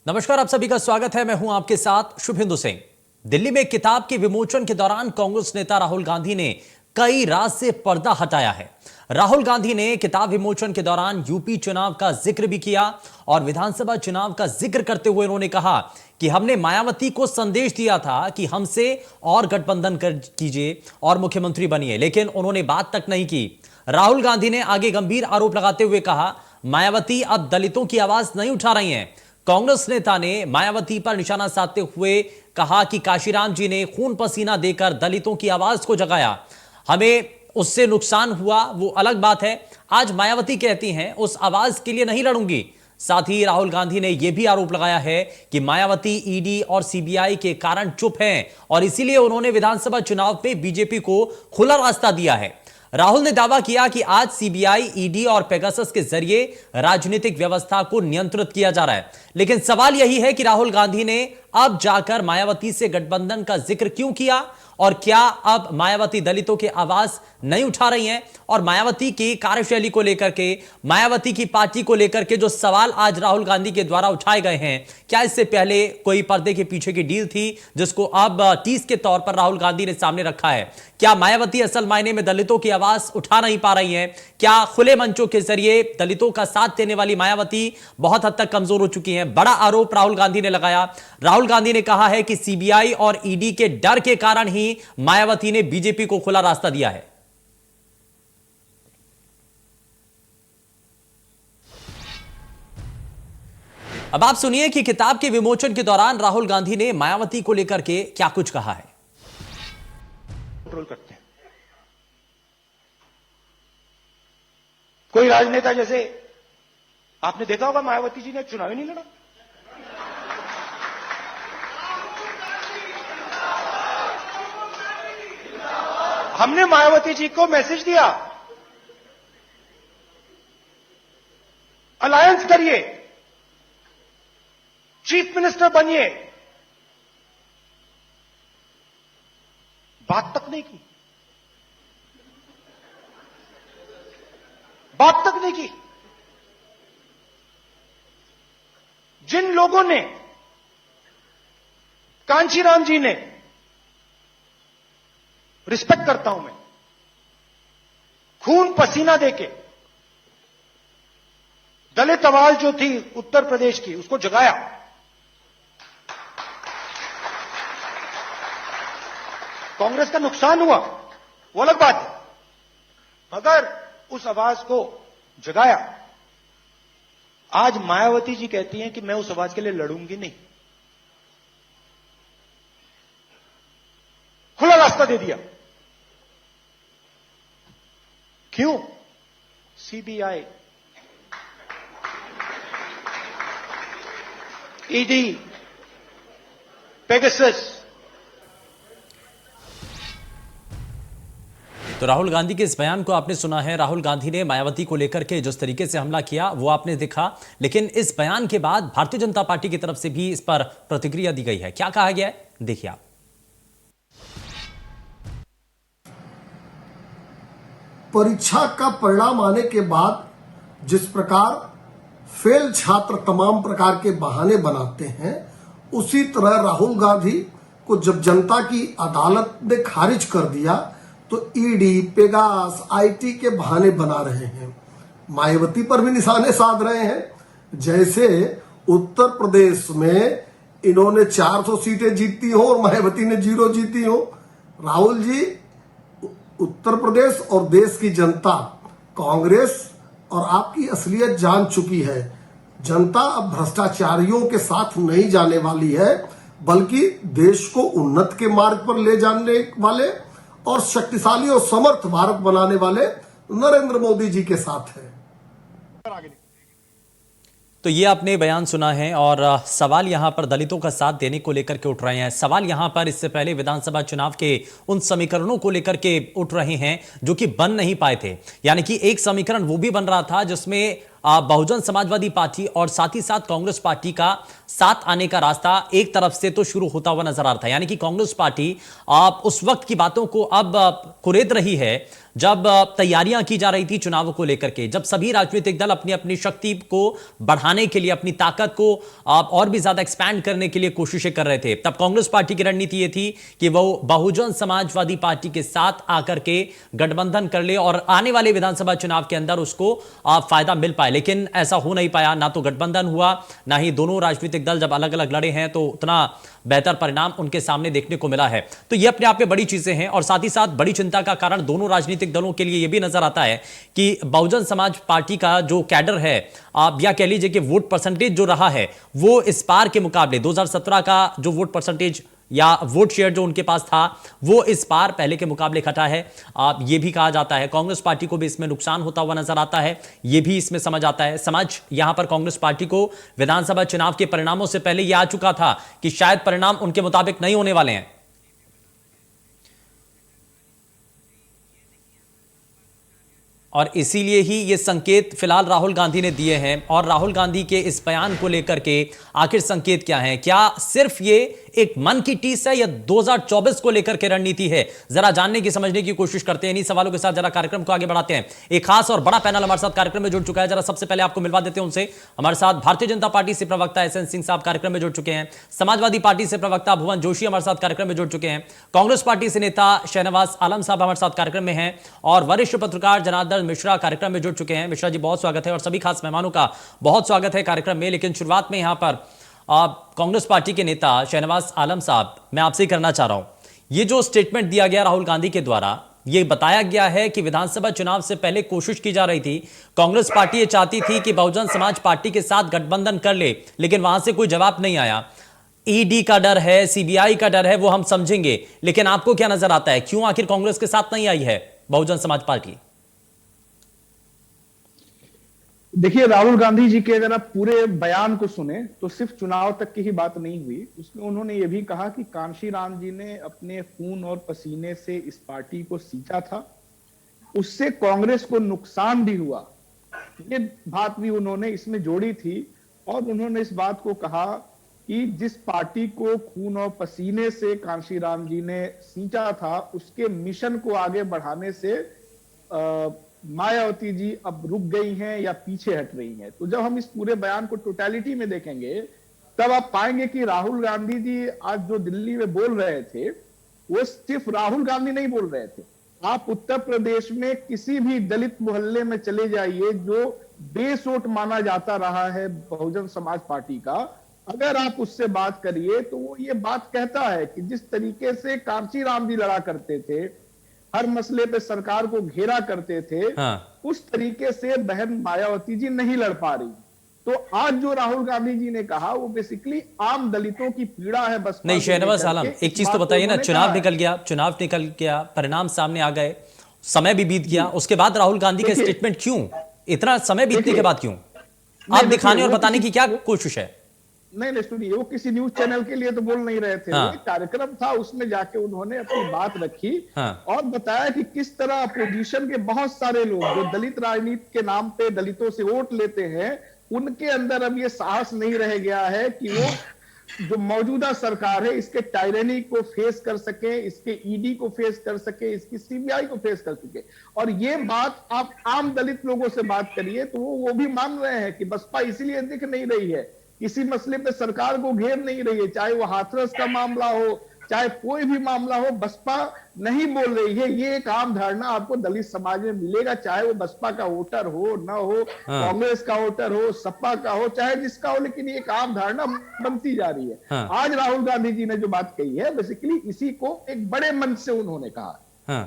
नमस्कार, आप सभी का स्वागत है। मैं हूं आपके साथ शुभेंदु सिंह। दिल्ली में किताब के विमोचन के दौरान कांग्रेस नेता राहुल गांधी ने कई राज से पर्दा हटाया है। राहुल गांधी ने किताब विमोचन के दौरान यूपी चुनाव का जिक्र भी किया और विधानसभा चुनाव का जिक्र करते हुए उन्होंने कहा कि हमने मायावती को संदेश दिया था कि हमसे और गठबंधन कीजिए और मुख्यमंत्री बनिए, लेकिन उन्होंने बात तक नहीं की। राहुल गांधी ने आगे गंभीर आरोप लगाते हुए कहा, मायावती अब दलितों की आवाज नहीं उठा रही हैं। कांग्रेस नेता ने मायावती पर निशाना साधते हुए कहा कि काशीराम जी ने खून पसीना देकर दलितों की आवाज को जगाया। हमें उससे नुकसान हुआ वो अलग बात है। आज मायावती कहती हैं उस आवाज के लिए नहीं लड़ूंगी। साथ ही राहुल गांधी ने यह भी आरोप लगाया है कि मायावती ईडी और सीबीआई के कारण चुप हैं और इसीलिए उन्होंने विधानसभा चुनाव में बीजेपी को खुला रास्ता दिया है। राहुल ने दावा किया कि आज सीबीआई, ईडी और पेगासस के जरिए राजनीतिक व्यवस्था को नियंत्रित किया जा रहा है। लेकिन सवाल यही है कि राहुल गांधी ने अब जाकर मायावती से गठबंधन का जिक्र क्यों किया और क्या अब मायावती दलितों की आवाज नहीं उठा रही हैं? और मायावती की कार्यशैली को लेकर के, मायावती की पार्टी को लेकर के जो सवाल आज राहुल गांधी के द्वारा उठाए गए हैं, क्या इससे पहले कोई पर्दे के पीछे की डील थी जिसको अब टीज के तौर पर राहुल गांधी ने सामने रखा है? क्या मायावती असल मायने में दलितों की आवाज उठा नहीं पा रही हैं? क्या खुले मंचों के जरिए दलितों का साथ देने वाली मायावती बहुत हद तक कमजोर हो चुकी हैं? बड़ा आरोप राहुल गांधी ने लगाया। राहुल गांधी ने कहा है कि सीबीआई और ईडी के डर के कारण ही मायावती ने बीजेपी को खुला रास्ता दिया है। अब आप सुनिए कि किताब के विमोचन के दौरान राहुल गांधी ने मायावती को लेकर के क्या कुछ कहा है। कंट्रोल करते हैं। कोई राजनेता, जैसे आपने देखा होगा मायावती जी ने चुनाव ही नहीं लड़ा। हमने मायावती जी को मैसेज दिया, अलायंस करिए, चीफ मिनिस्टर बनिए। बात तक नहीं की, बात तक नहीं की। जिन लोगों ने, कांशीराम जी ने, रिस्पेक्ट करता हूं मैं, खून पसीना देके दलित आवाज जो थी उत्तर प्रदेश की, उसको जगाया। कांग्रेस का नुकसान हुआ वो अलग बात है, मगर उस आवाज को जगाया। आज मायावती जी कहती हैं कि मैं उस आवाज के लिए लड़ूंगी नहीं, खुला रास्ता दे दिया। क्यों? CBI, ED, Pegasus. तो राहुल गांधी के इस बयान को आपने सुना है। राहुल गांधी ने मायावती को लेकर के जिस तरीके से हमला किया वो आपने देखा, लेकिन इस बयान के बाद भारतीय जनता पार्टी की तरफ से भी इस पर प्रतिक्रिया दी गई है। क्या कहा गया है, देखिए आप। परीक्षा का परिणाम आने के बाद जिस प्रकार फेल छात्र तमाम प्रकार के बहाने बनाते हैं, उसी तरह राहुल गांधी को जब जनता की अदालत ने खारिज कर दिया तो ईडी, पेगास, आईटी के बहाने बना रहे हैं। मायावती पर भी निशाने साध रहे हैं। जैसे उत्तर प्रदेश में इन्होंने 400 सीटें जीती हो और मायावती ने 0 जीती हो। राहुल जी, उत्तर प्रदेश और देश की जनता, कांग्रेस और आपकी असलियत जान चुकी है। जनता अब भ्रष्टाचारियों के साथ नहीं जाने वाली है, बल्कि देश को उन्नत के मार्ग पर ले जाने वाले और शक्तिशाली और समर्थ भारत बनाने वाले नरेंद्र मोदी जी के साथ है। तो ये आपने बयान सुना है और सवाल यहां पर दलितों का साथ देने को लेकर के उठ रहे हैं। सवाल यहां पर इससे पहले विधानसभा चुनाव के उन समीकरणों को लेकर के उठ रहे हैं जो कि बन नहीं पाए थे। यानी कि एक समीकरण वो भी बन रहा था जिसमें बहुजन समाजवादी पार्टी और साथ ही साथ कांग्रेस पार्टी का साथ आने का रास्ता एक तरफ से तो शुरू होता हुआ नजर आ रहा था। यानी कि कांग्रेस पार्टी उस वक्त की बातों को अब कुरेद रही है जब तैयारियां की जा रही थी चुनावों को लेकर के, जब सभी राजनीतिक दल अपनी अपनी शक्ति को बढ़ाने के लिए, अपनी ताकत को और भी ज्यादा एक्सपैंड करने के लिए कोशिशें कर रहे थे, तब कांग्रेस पार्टी की रणनीति यह थी कि वो बहुजन समाजवादी पार्टी के साथ आकर के गठबंधन कर ले और आने वाले विधानसभा चुनाव के अंदर उसको फायदा मिल पाए। लेकिन ऐसा हो नहीं पाया, ना तो गठबंधन हुआ, ना ही दोनों राजनीतिक दल जब अलग अलग लड़े हैं तो उतना बेहतर परिणाम उनके सामने देखने को मिला है। तो ये अपने आप में बड़ी चीजें हैं और साथ ही साथ बड़ी चिंता का कारण दोनों राजनीतिक दलों के लिए यह भी नजर आता है कि बहुजन समाज पार्टी का जो कैडर है, आप या कह लीजिए कि वोट परसेंटेज जो रहा है वो इस बार के मुकाबले 2017 का जो वोट परसेंटेज या वोट शेयर जो उनके पास था वो इस बार पहले के मुकाबले घटा है। ये भी कहा जाता है कांग्रेस पार्टी को भी इसमें नुकसान होता हुआ नजर आता है, ये भी इसमें समझ आता है। समझ यहां पर कांग्रेस पार्टी को विधानसभा चुनाव के परिणामों से पहले यह आ चुका था कि शायद परिणाम उनके मुताबिक नहीं होने वाले हैं। और इसीलिए ही ये संकेत फिलहाल राहुल गांधी ने दिए हैं। और राहुल गांधी के इस बयान को लेकर के आखिर संकेत क्या है? क्या सिर्फ ये एक मन की टीस है या 2024 को लेकर के रणनीति है? जरा जानने की, समझने की कोशिश करते हैं। इन्हीं सवालों के साथ जरा कार्यक्रम को आगे बढ़ाते हैं। एक खास और बड़ा पैनल हमारे साथ कार्यक्रम में जुड़ चुका है। जरा सबसे पहले आपको मिलवा देते हैं उनसे। हमारे साथ भारतीय जनता पार्टी से प्रवक्ता एसएन सिंह साहब कार्यक्रम में जुड़ चुके हैं। समाजवादी पार्टी से प्रवक्ता भुवन जोशी हमारे साथ कार्यक्रम में जुड़ चुके हैं। कांग्रेस पार्टी से नेता शहनवाज आलम साहब हमारे साथ कार्यक्रम में हैं और वरिष्ठ पत्रकार जनार्दन मिश्रा कार्यक्रम में जुड़ चुके हैं। मिश्रा जी बहुत स्वागत है और सभी खास मेहमानों का बहुत स्वागत है कार्यक्रम में। लेकिन शुरुआत में यहां पर कांग्रेस पार्टी के नेता शहनवाज आलम साहब, मैं आपसे ही करना चाह रहा हूं, ये जो स्टेटमेंट दिया गया राहुल गांधी के द्वारा, ये बताया गया है कि विधानसभा चुनाव से पहले कोशिश की जा रही थी, कांग्रेस पार्टी ये चाहती थी कि बहुजन समाज पार्टी के साथ गठबंधन कर ले, लेकिन वहां से कोई जवाब नहीं आया। ईडी का डर है, सीबीआई का डर है, वो हम समझेंगे, लेकिन आपको क्या नजर आता है, क्यों आखिर कांग्रेस के साथ नहीं आई है बहुजन समाज पार्टी? देखिए, राहुल गांधी जी के अगर आप पूरे बयान को सुने तो सिर्फ चुनाव तक की ही बात नहीं हुई। उसमें उन्होंने ये भी कहा कि कांशीराम जी ने अपने खून और पसीने से इस पार्टी को सींचा था, उससे कांग्रेस को नुकसान भी हुआ। ये बात भी उन्होंने इसमें जोड़ी थी और उन्होंने इस बात को कहा कि जिस पार्टी को खून और पसीने से कांशीराम जी ने सींचा था, उसके मिशन को आगे बढ़ाने से मायावती जी अब रुक गई हैं या पीछे हट रही हैं। तो जब हम इस पूरे बयान को टोटलिटी में देखेंगे तब आप पाएंगे कि राहुल गांधी जी आज जो दिल्ली में बोल रहे थे वो सिर्फ राहुल गांधी नहीं बोल रहे थे। आप उत्तर प्रदेश में किसी भी दलित मोहल्ले में चले जाइए जो बेसोट माना जाता रहा है बहुजन समाज पार्टी का, अगर आप उससे बात करिए तो वो ये बात कहता है कि जिस तरीके से कांशीराम जी लड़ा करते थे, हर मसले पे सरकार को घेरा करते थे, उस तरीके से बहन मायावती जी नहीं लड़ पा रही। तो आज जो राहुल गांधी जी ने कहा वो बेसिकली आम दलितों की पीड़ा है। बस नहीं, शहनवाज आलम, एक चीज तो बताइए ना, चुनाव निकल गया, परिणाम सामने आ गए, समय भी बीत गया, उसके बाद राहुल गांधी का स्टेटमेंट क्यों? इतना समय बीतने के बाद क्यों? आप दिखाने और बताने की क्या कोशिश है? नहीं, सुनिए, वो किसी न्यूज चैनल के लिए तो बोल नहीं रहे थे। एक कार्यक्रम था, उसमें जाके उन्होंने अपनी बात रखी और बताया कि किस तरह अपोजिशन के बहुत सारे लोग जो दलित राजनीति के नाम पे दलितों से वोट लेते हैं, उनके अंदर अब ये साहस नहीं रह गया है कि वो जो मौजूदा सरकार है इसके टायरनी को फेस कर सके, इसके ईडी को फेस कर सके, इसकी सीबीआई को फेस कर सके। और ये बात आप आम दलित लोगों से बात करिए तो वो भी मान रहे हैं कि बसपा इसीलिए दिख नहीं रही है, किसी मसले पे सरकार को घेर नहीं रही है, चाहे वो हाथरस का मामला हो, चाहे कोई भी मामला हो, बसपा नहीं बोल रही है। ये एक आम धारणा आपको दलित समाज में मिलेगा, चाहे वो बसपा का वोटर हो ना हो, कांग्रेस का वोटर हो, सपा का हो, चाहे जिसका हो, लेकिन ये एक आम धारणा बनती जा रही है। आज राहुल गांधी जी ने जो बात कही है बेसिकली इसी को एक बड़े मन से उन्होंने कहा।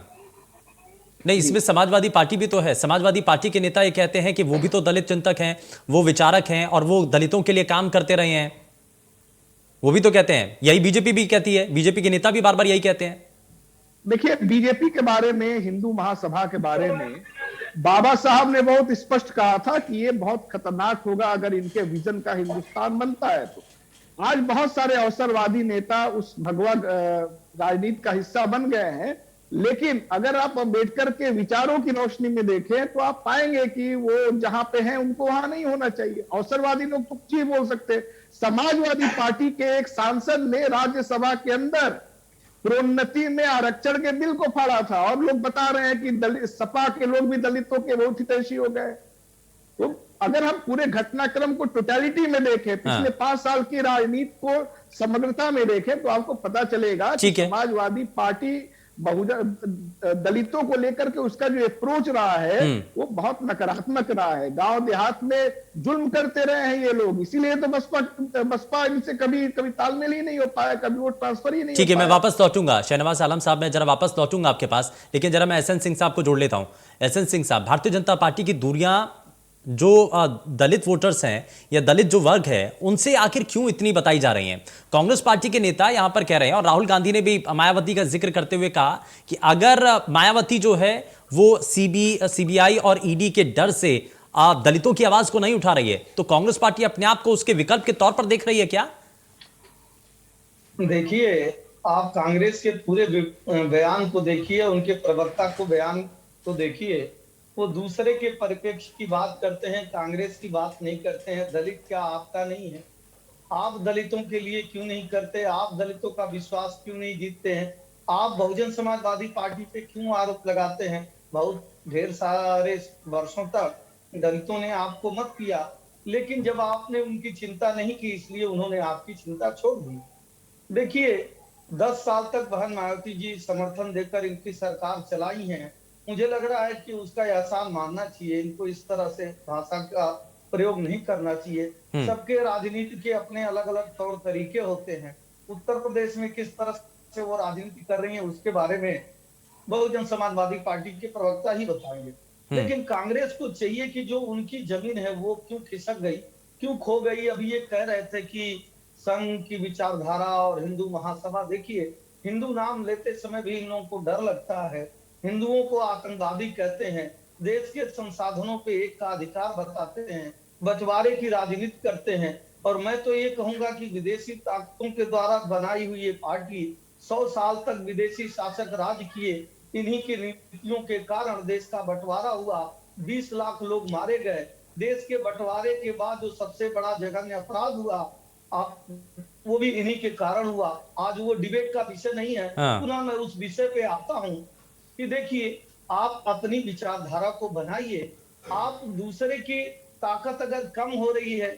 नहीं, इसमें समाजवादी पार्टी भी तो है। समाजवादी पार्टी के नेता ये कहते हैं कि वो भी तो दलित चिंतक हैं, वो विचारक हैं और वो दलितों के लिए काम करते रहे हैं, वो भी तो कहते हैं। यही बीजेपी भी कहती है, बीजेपी के नेता भी बार बार यही कहते हैं। देखिए, बीजेपी के बारे में, हिंदू महासभा के बारे में बाबा साहब ने बहुत स्पष्ट कहा था कि ये बहुत खतरनाक होगा अगर इनके विजन का हिंदुस्तान बनता है। तो आज बहुत सारे अवसरवादी नेता उस भगवा राजनीति का हिस्सा बन गए हैं लेकिन अगर आप अंबेडकर के विचारों की रोशनी में देखें तो आप पाएंगे कि वो जहां पे हैं उनको वहां नहीं होना चाहिए। अवसरवादी लोग तो कुछ ही बोल सकते हैं। समाजवादी पार्टी के एक सांसद ने राज्यसभा के अंदर प्रोन्नति में आरक्षण के बिल को फाड़ा था और लोग बता रहे हैं कि सपा के लोग भी दलितों के बहुत हितैषी हो गए। तो अगर हम पूरे घटनाक्रम को टोटलिटी में देखें, पिछले 5 साल की राजनीति को समग्रता में देखें, तो आपको पता चलेगा कि समाजवादी पार्टी बहुजन दलितों को लेकर के उसका जो अप्रोच रहा है वो बहुत नकारात्मक रहा है। गांव देहात में जुल्म करते रहे हैं ये लोग, इसीलिए तो बसपा इनसे कभी तालमेल ही नहीं हो पाया, कभी वोट ट्रांसफर ही नहीं। ठीक है, मैं वापस लौटूंगा शहनवाज आलम साहब, मैं जरा वापस लौटूंगा आपके पास, लेकिन जरा मैं एसएन सिंह साहब को जोड़ लेता हूं। एसएन सिंह साहब, भारतीय जनता पार्टी की दूरियां जो दलित वोटर्स हैं या दलित जो वर्ग है उनसे आखिर क्यों इतनी बताई जा रही हैं? कांग्रेस पार्टी के नेता यहां पर कह रहे हैं, और राहुल गांधी ने भी मायावती का जिक्र करते हुए कहा कि अगर मायावती जो है वो सीबीआई और ईडी के डर से दलितों की आवाज को नहीं उठा रही है, तो कांग्रेस पार्टी अपने आप को उसके विकल्प के तौर पर देख रही है क्या? देखिए, आप कांग्रेस के पूरे बयान को देखिए, उनके प्रवक्ता को बयान को देखिए, वो दूसरे के परिप्रेक्ष्य की बात करते हैं, कांग्रेस की बात नहीं करते हैं। दलित क्या आपका नहीं है? आप दलितों के लिए क्यों नहीं करते? आप दलितों का विश्वास क्यों नहीं जीतते हैं? आप बहुजन समाजवादी पार्टी पे क्यों आरोप लगाते हैं? बहुत ढेर सारे वर्षों तक दलितों ने आपको मत किया, लेकिन जब आपने उनकी चिंता नहीं की इसलिए उन्होंने आपकी चिंता छोड़ दी। देखिए, 10 साल तक बहन मायावती जी समर्थन देकर इनकी सरकार चलाई है। मुझे लग रहा है कि उसका एहसान मानना चाहिए, इनको इस तरह से भाषा का प्रयोग नहीं करना चाहिए। सबके राजनीति के अपने अलग अलग तौर तरीके होते हैं। उत्तर प्रदेश में किस तरह से वो राजनीति कर रही है उसके बारे में बहुजन समाजवादी पार्टी के प्रवक्ता ही बताएंगे। लेकिन कांग्रेस को चाहिए कि जो उनकी जमीन है वो क्यों खिसक गई, क्यों खो गई। अभी ये कह रहे थे कि संघ की विचारधारा और हिंदू महासभा, देखिए हिंदू नाम लेते समय भी इन लोगों को डर लगता है। हिंदुओं को आतंकवादी कहते हैं, देश के संसाधनों पे एक का अधिकार बताते हैं, बंटवारे की राजनीति करते हैं। और मैं तो ये कहूंगा कि विदेशी ताकतों के द्वारा बनाई हुई ये पार्टी 100 साल तक विदेशी शासक राज किए, इन्हीं की नीतियों के कारण देश का बंटवारा हुआ, 20 लाख लोग मारे गए। देश के बंटवारे के बाद जो सबसे बड़ा जघन्य अपराध हुआ वो भी इन्हीं के कारण हुआ। आज वो डिबेट का विषय नहीं है। पुनः मैं उस विषय पे आता हूँ कि देखिए, आप अपनी विचारधारा को बनाइए। आप दूसरे की ताकत अगर कम हो रही है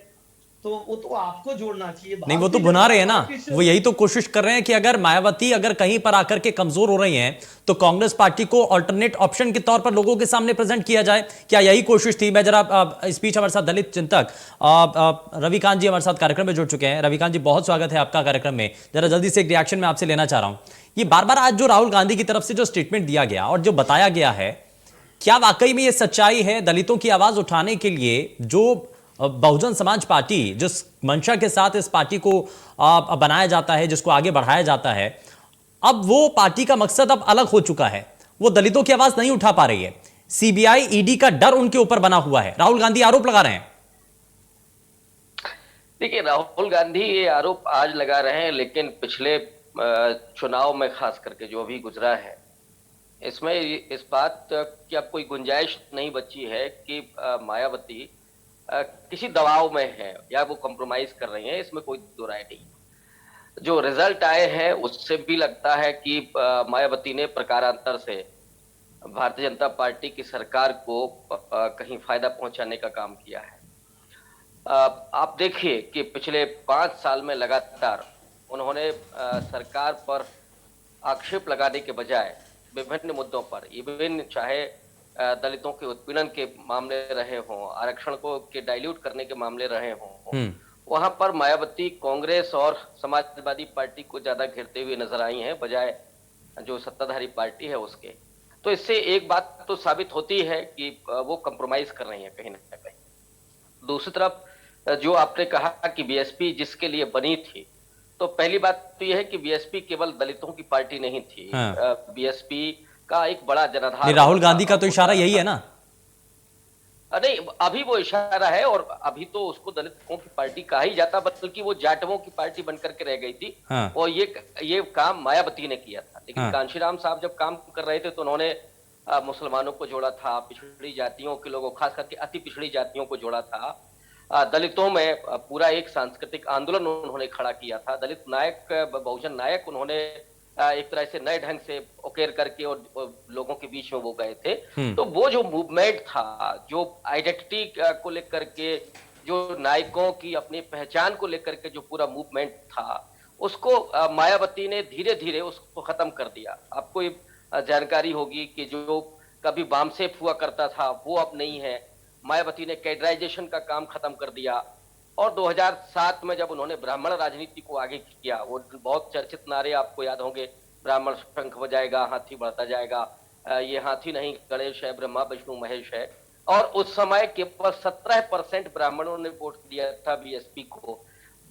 तो वो तो आपको जोड़ना चाहिए। नहीं, वो तो भुना रहे हैं ना, वो यही तो कोशिश कर रहे हैं कि अगर मायावती अगर कहीं पर आकर के कमजोर हो रही हैं तो कांग्रेस पार्टी को अल्टरनेट ऑप्शन के तौर पर लोगों के सामने प्रेजेंट किया जाए। क्या यही कोशिश थी? मैं जरा इस बीच हमारे साथ दलित चिंतक रविकांत जी हमारे साथ कार्यक्रम में जुड़ चुके हैं। रविकांत जी, बहुत स्वागत है आपका कार्यक्रम में। जरा जल्दी से एक रिएक्शन में आपसे लेना चाह रहा हूं। ये बार बार आज जो राहुल गांधी की तरफ से जो स्टेटमेंट दिया गया और जो बताया गया है, क्या वाकई में ये सच्चाई है? दलितों की आवाज उठाने के लिए जो बहुजन समाज पार्टी जिस मंशा के साथ इस पार्टी को बनाया जाता है, जिसको आगे बढ़ाया जाता है, अब वो पार्टी का मकसद अब अलग हो चुका है। वो दलितों की आवाज नहीं उठा पा रही है। सीबीआई ईडी का डर उनके ऊपर बना हुआ है। राहुल गांधी आरोप लगा रहे हैं। देखिए, राहुल गांधी ये आरोप आज लगा रहे हैं, लेकिन पिछले चुनाव में खास करके जो भी गुजरा है, इसमें इस बात की अब कोई गुंजाइश नहीं बची है कि मायावती किसी दबाव में है या वो कॉम्प्रोमाइज कर रही है। इसमें कोई दो राय नहीं। जो रिजल्ट आए हैं उससे भी लगता है कि मायावती ने प्रकारांतर से भारतीय जनता पार्टी की सरकार को कहीं फायदा पहुंचाने का काम किया है। आप देखिए कि पिछले 5 साल में लगातार उन्होंने सरकार पर आक्षेप लगाने के बजाय विभिन्न मुद्दों पर, इवन चाहे दलितों के उत्पीड़न के मामले रहे हों, आरक्षण को के डाइल्यूट करने के मामले रहे हों, वहां पर मायावती कांग्रेस और समाजवादी पार्टी को ज्यादा घेरते हुए नजर आई हैं बजाय जो सत्ताधारी पार्टी है उसके। तो इससे एक बात तो साबित होती है कि वो कंप्रोमाइज कर रही है कहीं ना कहीं। दूसरी तरफ जो आपने कहा कि बीएसपी जिसके लिए बनी थी, तो पहली बात तो यह है कि बीएसपी केवल दलितों की पार्टी नहीं थी। बीएसपी का एक बड़ा जनाधार, राहुल गांधी का तो इशारा यही है ना? नहीं, अभी वो इशारा है और अभी तो उसको दलितों की पार्टी कहा ही जाता, बल्कि वो जाटवों की पार्टी बनकर के रह गई थी। और ये काम मायावती ने किया था। लेकिन कांशीराम साहब जब काम कर रहे थे तो उन्होंने मुसलमानों को जोड़ा था, पिछड़ी जातियों के लोगों, खास करके अति पिछड़ी जातियों को जोड़ा था, दलितों में पूरा एक सांस्कृतिक आंदोलन उन्होंने खड़ा किया था, दलित नायक, बहुजन नायक उन्होंने एक तरह से नए ढंग से उकेर करके और लोगों के बीच में वो गए थे। तो वो जो मूवमेंट था, जो आइडेंटिटी को लेकर के, जो नायकों की अपनी पहचान को लेकर के जो पूरा मूवमेंट था, उसको मायावती ने धीरे धीरे उसको खत्म कर दिया। आपको ये जानकारी होगी कि जो कभी बामसेफ हुआ करता था वो अब नहीं है। मायावती ने कैडराइजेशन का काम खत्म कर दिया और 2007 में जब उन्होंने ब्राह्मण राजनीति को आगे किया, वो बहुत चर्चित नारे आपको याद होंगे, ब्राह्मण शंख बजाएगा, हाथी बढ़ता जाएगा, ये हाथी नहीं गणेश है, ब्रह्मा विष्णु महेश है। और उस समय केवल 17% ब्राह्मणों ने वोट दिया था बीएसपी को।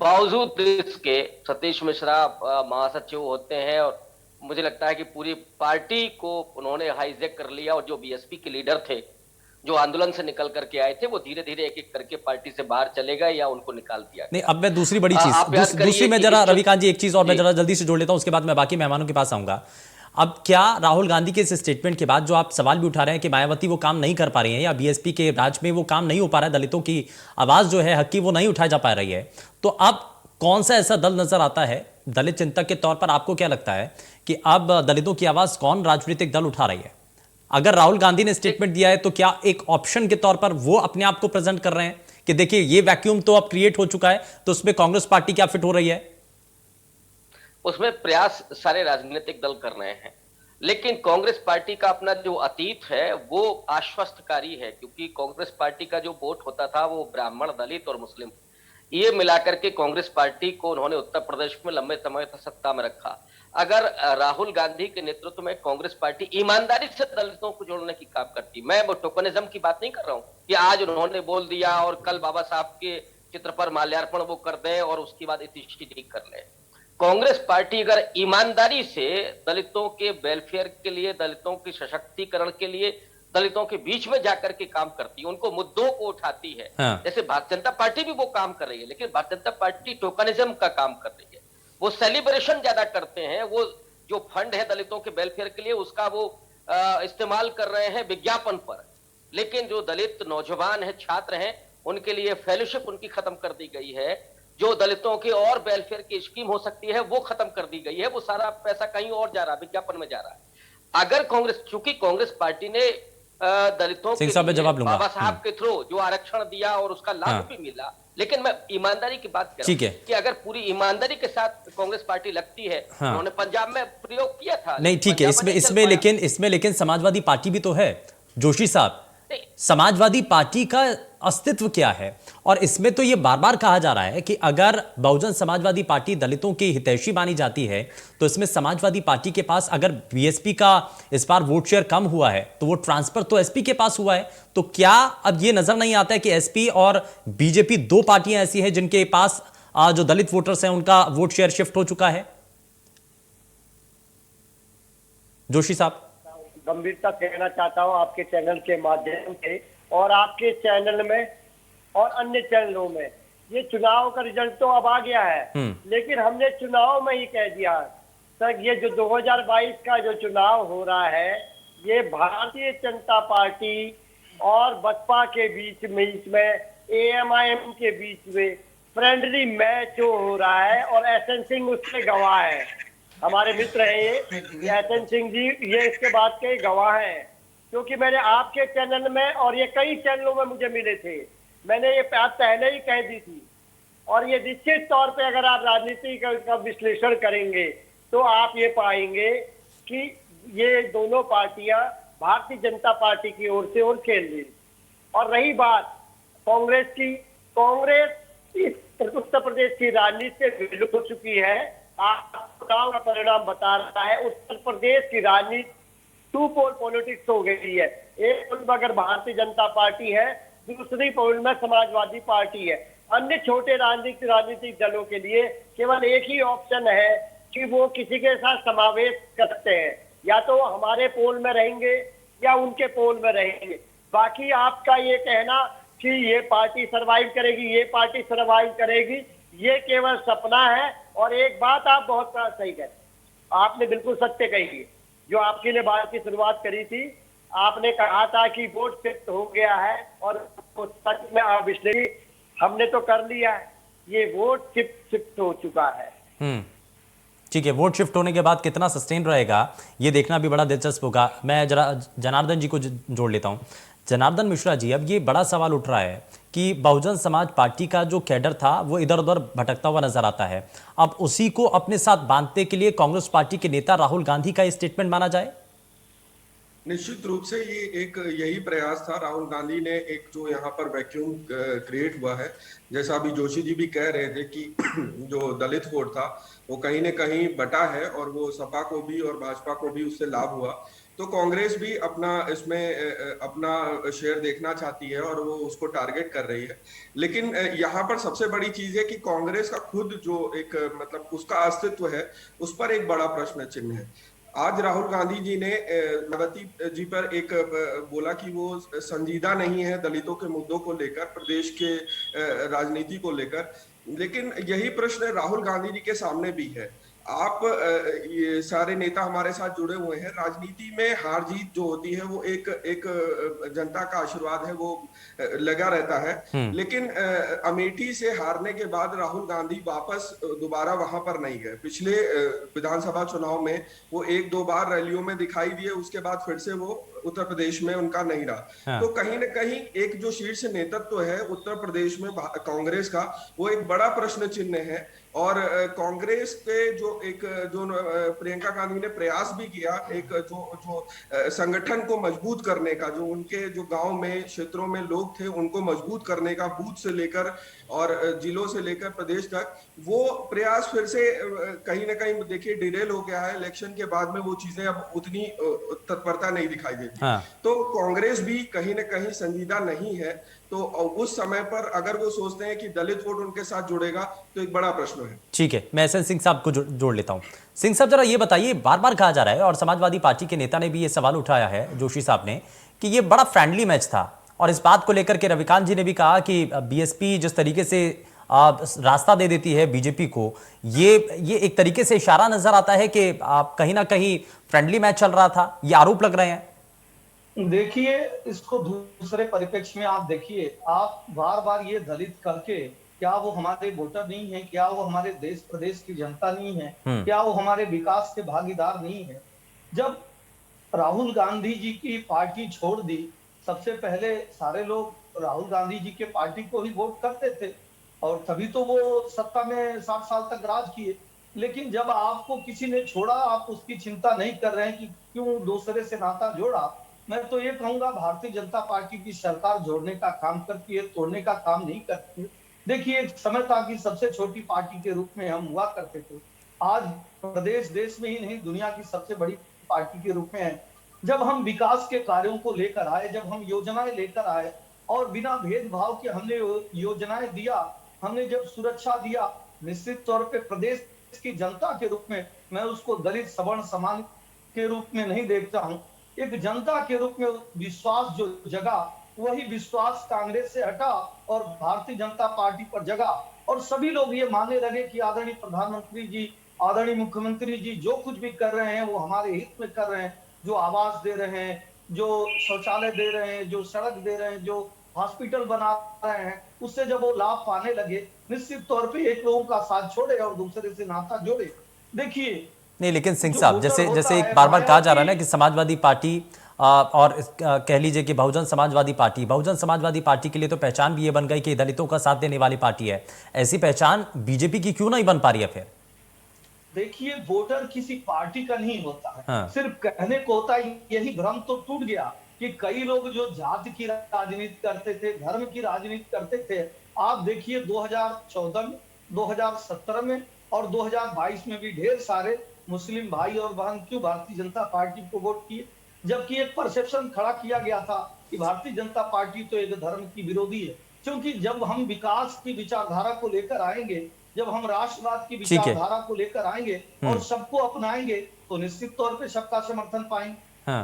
बावजूद इसके सतीश मिश्रा महासचिव होते हैं और मुझे लगता है कि पूरी पार्टी को उन्होंने हाईजैक कर लिया और जो बीएसपी के लीडर थे, जो आंदोलन से निकल करके आए थे, वो धीरे धीरे एक एक करके पार्टी से बाहर चले गए या उनको निकाल दिया। नहीं, अब मैं दूसरी बड़ी चीज दूसरी मैं जरा रविकांत जी एक चीज और मैं जरा जल्दी से जोड़ लेता हूं, उसके बाद मैं बाकी मेहमानों के पास आऊंगा। अब क्या राहुल गांधी के इस स्टेटमेंट के बाद जो आप सवाल भी उठा रहे हैं कि मायावती वो काम नहीं कर पा रही है या बीएसपी के राज में वो काम नहीं हो पा रहा है, दलितों की आवाज जो है हक की वो नहीं उठाई जा पा रही है, तो अब कौन सा ऐसा दल नजर आता है दलित चिंतक के तौर पर, आपको क्या लगता है कि अब दलितों की आवाज कौन राजनीतिक दल उठा रही है? अगर राहुल गांधी ने स्टेटमेंट दिया है तो क्या एक ऑप्शन के तौर पर वो अपने आप को प्रेजेंट कर रहे हैं कि देखिए ये वैक्यूम तो अब क्रिएट हो चुका है, तो उसमें कांग्रेस पार्टी क्या फिट हो रही है? उसमें प्रयास सारे राजनीतिक दल कर रहे हैं, लेकिन कांग्रेस पार्टी का अपना जो अतीत है वो आश्वस्तकारी है, क्योंकि कांग्रेस पार्टी का जो वोट होता था वो ब्राह्मण, दलित और मुस्लिम, ये मिलाकर के कांग्रेस पार्टी को उन्होंने उत्तर प्रदेश में लंबे समय तक सत्ता में रखा। अगर राहुल गांधी के नेतृत्व में कांग्रेस पार्टी ईमानदारी से दलितों को जोड़ने की काम करती, मैं वो टोकनिज्म की बात नहीं कर रहा हूं कि आज उन्होंने बोल दिया और कल बाबा साहब के चित्र पर माल्यार्पण वो कर दें और उसके बाद इतिश्री कर ले। कांग्रेस पार्टी अगर ईमानदारी से दलितों के वेलफेयर के लिए, दलितों के सशक्तिकरण के लिए, दलितों के बीच में जाकर के काम करती है, उनको मुद्दों को उठाती है, जैसे भारतीय जनता पार्टी भी वो काम कर रही है, लेकिन भारतीय जनता पार्टी टोकनिज्म का काम कर रही है। वो सेलिब्रेशन ज्यादा करते हैं, वो जो फंड है दलितों के वेलफेयर के लिए उसका वो इस्तेमाल कर रहे हैं विज्ञापन पर, लेकिन जो दलित नौजवान है, छात्र हैं, उनके लिए फेलोशिप उनकी खत्म कर दी गई है। जो दलितों के और वेलफेयर की स्कीम हो सकती है वो खत्म कर दी गई है, वो सारा पैसा कहीं और जा रहा है, विज्ञापन में जा रहा है। अगर कांग्रेस, चूंकि कांग्रेस पार्टी ने दलितों के बाबा साहब के थ्रू जो आरक्षण दिया और उसका लाभ भी मिला, लेकिन मैं ईमानदारी की बात कर रहा हूं कि अगर पूरी ईमानदारी के साथ कांग्रेस पार्टी लगती है, उन्होंने पंजाब में प्रयोग किया था। नहीं ठीक है, इसमें लेकिन समाजवादी पार्टी भी तो है जोशी साहब, समाजवादी पार्टी का अस्तित्व क्या है? और इसमें तो ये बार बार कहा जा रहा है कि अगर बहुजन समाजवादी पार्टी दलितों की हितैषी मानी जाती है तो इसमें समाजवादी पार्टी के पास अगर बीएसपी का इस बार वोट शेयर कम हुआ है तो वो ट्रांसफर तो एसपी के पास हुआ है, तो क्या अब ये नजर नहीं आता है कि एसपी और बीजेपी दो पार्टियां ऐसी हैं जिनके पास जो दलित वोटर्स हैं उनका वोट शेयर शिफ्ट हो चुका है? जोशी साहब, गंभीरता कहना चाहता हूं आपके चैनल के माध्यम से और आपके चैनल में और अन्य चैनलों में, ये चुनाव का रिजल्ट तो अब आ गया है, लेकिन हमने चुनाव में ही कह दिया सर, ये जो 2022 का जो चुनाव हो रहा है ये भारतीय जनता पार्टी और बसपा के बीच में, इसमें एएमआईएम के बीच में फ्रेंडली मैच हो रहा है और एसएन सिंह उसके गवाह है। हमारे मित्र हैं ये एसएन सिंह जी, ये इसके बात के गवाह हैं, क्योंकि मैंने आपके चैनल में और ये कई चैनलों में मुझे मिले थे, मैंने ये बात पहले ही कह दी थी। और ये निश्चित तौर पे अगर आप राजनीति का विश्लेषण करेंगे तो आप ये पाएंगे कि ये दोनों पार्टियां भारतीय जनता पार्टी की ओर से और खेल रही। और रही बात कांग्रेस की, कांग्रेस इस उत्तर प्रदेश की राजनीति से विलुप्त हो चुकी है। चुनाव का परिणाम बता रहा है उत्तर प्रदेश की राजनीति टू पोल पॉलिटिक्स हो गई है। एक पोल में अगर भारतीय जनता पार्टी है, दूसरी पोल में समाजवादी पार्टी है। अन्य छोटे राजनीतिक दलों के लिए केवल एक ही ऑप्शन है कि वो किसी के साथ समावेश करते हैं, या तो हमारे पोल में रहेंगे या उनके पोल में रहेंगे। बाकी आपका ये कहना कि ये पार्टी सरवाइव करेगी, ये पार्टी सरवाइव करेगी, ये केवल सपना है। और एक बात आप बहुत सही कहते हैं, आपने बिल्कुल सत्य कही। जो आपके लिए बात की शुरुआत करी थी, आपने कहा था कि वोट शिफ्ट हो गया है, और वो सच में आप इसलिए हमने तो कर लिया है, ये वोट शिफ्ट हो चुका है। ठीक है, वोट शिफ्ट होने के बाद कितना सस्टेन रहेगा ये देखना भी बड़ा दिलचस्प होगा। मैं जरा जनार्दन जी को जोड़ लेता हूं। जनार्दन मिश्रा जी, अब ये बड़ा सवाल उठ रहा है कि बहुजन समाज पार्टी का जो कैडर था वो इधर उधर भटकता हुआ नजर आता है। अब उसी को अपने साथ बांधने के लिए कांग्रेस पार्टी के नेता राहुल गांधी का स्टेटमेंट माना जाए? निश्चित रूप से ये एक यही प्रयास था। राहुल गांधी ने एक जो यहाँ पर वैक्यूम क्रिएट हुआ है, जैसा अभी जोशी जी भी कह रहे थे कि जो दलित वोट था वो कहीं न कहीं बटा है और वो सपा को भी और भाजपा को भी उससे लाभ हुआ। तो कांग्रेस भी अपना इसमें अपना शेयर देखना चाहती है और वो उसको टारगेट कर रही है। लेकिन यहाँ पर सबसे बड़ी चीज है कि कांग्रेस का खुद जो एक मतलब उसका अस्तित्व है उस पर एक बड़ा प्रश्न चिन्ह है। आज राहुल गांधी जी ने मायावती जी पर एक बोला कि वो संजीदा नहीं है दलितों के मुद्दों को लेकर, प्रदेश के राजनीति को लेकर। लेकिन यही प्रश्न राहुल गांधी जी के सामने भी है। आप ये सारे नेता हमारे साथ जुड़े हुए हैं। राजनीति में हार जीत जो होती है वो एक जनता का आशीर्वाद है, वो लगा रहता है। लेकिन अमेठी से हारने के बाद राहुल गांधी वापस दोबारा वहां पर नहीं गए। पिछले विधानसभा चुनाव में वो एक दो बार रैलियों में दिखाई दिए, उसके बाद फिर से वो उत्तर प्रदेश में उनका नहीं रहा। तो कहीं ना कहीं एक जो शीर्ष नेतृत्व है उत्तर प्रदेश में कांग्रेस का, वो एक बड़ा प्रश्न चिन्ह है। और कांग्रेस के जो प्रियंका गांधी ने प्रयास भी किया, एक जो संगठन को मजबूत करने का, जो उनके जो गांव में क्षेत्रों में लोग थे उनको मजबूत करने का, बूथ से लेकर और जिलों से लेकर प्रदेश तक, वो प्रयास फिर से कहीं ना कहीं देखिए डिरेल हो गया है। इलेक्शन के बाद में वो चीजें अब उतनी तत्परता नहीं दिखाई देती। तो कांग्रेस भी कहीं ना कहीं संजीदा नहीं है। तो उस समय पर अगर वो सोचते हैं कि दलित वोट उनके साथ जुड़ेगा तो एक बड़ा प्रश्न है। ठीक है, मैं एसएन सिंह साहब को जोड़ लेता हूं। सिंह साहब, जरा ये बताइए, बार बार कहा जा रहा है और समाजवादी पार्टी के नेता ने भी ये सवाल उठाया है, जोशी साहब ने, कि ये बड़ा फ्रेंडली मैच था। और इस बात को लेकर के रविकांत जी ने भी कहा कि बीएसपी जिस तरीके से रास्ता दे देती है बीजेपी को, ये एक तरीके से इशारा नजर आता है कि कहीं ना कहीं फ्रेंडली मैच चल रहा था। ये आरोप लग रहे हैं। देखिए, इसको दूसरे परिप्रेक्ष्य में आप देखिए। आप बार बार ये दलित करके, क्या वो हमारे वोटर नहीं है? क्या वो हमारे देश प्रदेश की जनता नहीं है? क्या वो हमारे विकास के भागीदार नहीं है? जब राहुल गांधी जी की पार्टी छोड़ दी, सबसे पहले सारे लोग राहुल गांधी जी के पार्टी को ही वोट करते थे और तभी तो वो सत्ता में 60 साल तक राज किए। लेकिन जब आपको किसी ने छोड़ा, आप उसकी चिंता नहीं कर रहे हैं कि क्यों दूसरे से नाता जोड़ा। मैं तो ये कहूंगा, भारतीय जनता पार्टी की सरकार जोड़ने का काम करती है, तोड़ने का काम नहीं करती है। देखिए, एक समय था कि सबसे छोटी पार्टी के रूप में हम हुआ करते थे। आज प्रदेश देश में ही नहीं, दुनिया की सबसे बड़ी पार्टी के रूप में है। जब हम विकास के कार्यों को लेकर आए, जब हम योजनाएं लेकर आए और बिना भेदभाव के हमने योजनाएं दिया, हमने जब सुरक्षा दिया, निश्चित तौर पे प्रदेश की जनता के रूप में, मैं उसको दलित सवर्ण समाज के रूप में नहीं देखता हूँ, एक जनता के रूप में विश्वास जो जगा, वही विश्वास कांग्रेस से हटा और भारतीय जनता पार्टी पर जगा। और सभी लोग ये मानने लगे कि आदरणीय प्रधानमंत्री जी, आदरणीय मुख्यमंत्री जी जो कुछ भी कर रहे हैं वो हमारे हित में कर रहे हैं। जो आवास दे रहे हैं, जो शौचालय दे रहे हैं, जो सड़क दे रहे हैं, जो हॉस्पिटल बना रहे हैं, उससे जब वो लाभ पाने लगे, निश्चित तौर पे एक लोगों का साथ छोड़े और दूसरे से नाता जोड़े। देखिए, नहीं, लेकिन सिंह साहब, जैसे एक बार बार कहा जा रहा है ना कि समाजवादी पार्टी और कह लीजिए कि बहुजन समाजवादी पार्टी के लिए तो पहचान भी ये बन गई कि दलितों का साथ देने वाली पार्टी है। ऐसी पहचान बीजेपी की क्यों नहीं बन पा रही है फिर? देखिए, वोटर किसी पार्टी का नहीं होता है, सिर्फ कहने को होता है। यही भ्रम तो टूट गया कि कई लोग जो जाति की राजनीति करते थे, धर्म की राजनीति करते थे, आप देखिए 2014 में, 2017 में और 2022 में भी ढेर सारे मुस्लिम भाई और बहन क्यों भारतीय जनता पार्टी को वोट किए? जबकि एक परसेप्शन खड़ा किया गया था कि भारतीय जनता पार्टी तो एक धर्म की विरोधी है। क्योंकि जब हम विकास की विचारधारा को लेकर आएंगे, जब हम राष्ट्रवाद की विचारधारा को लेकर आएंगे और सबको अपनाएंगे, तो निश्चित तौर पे सबका समर्थन पाएंगे।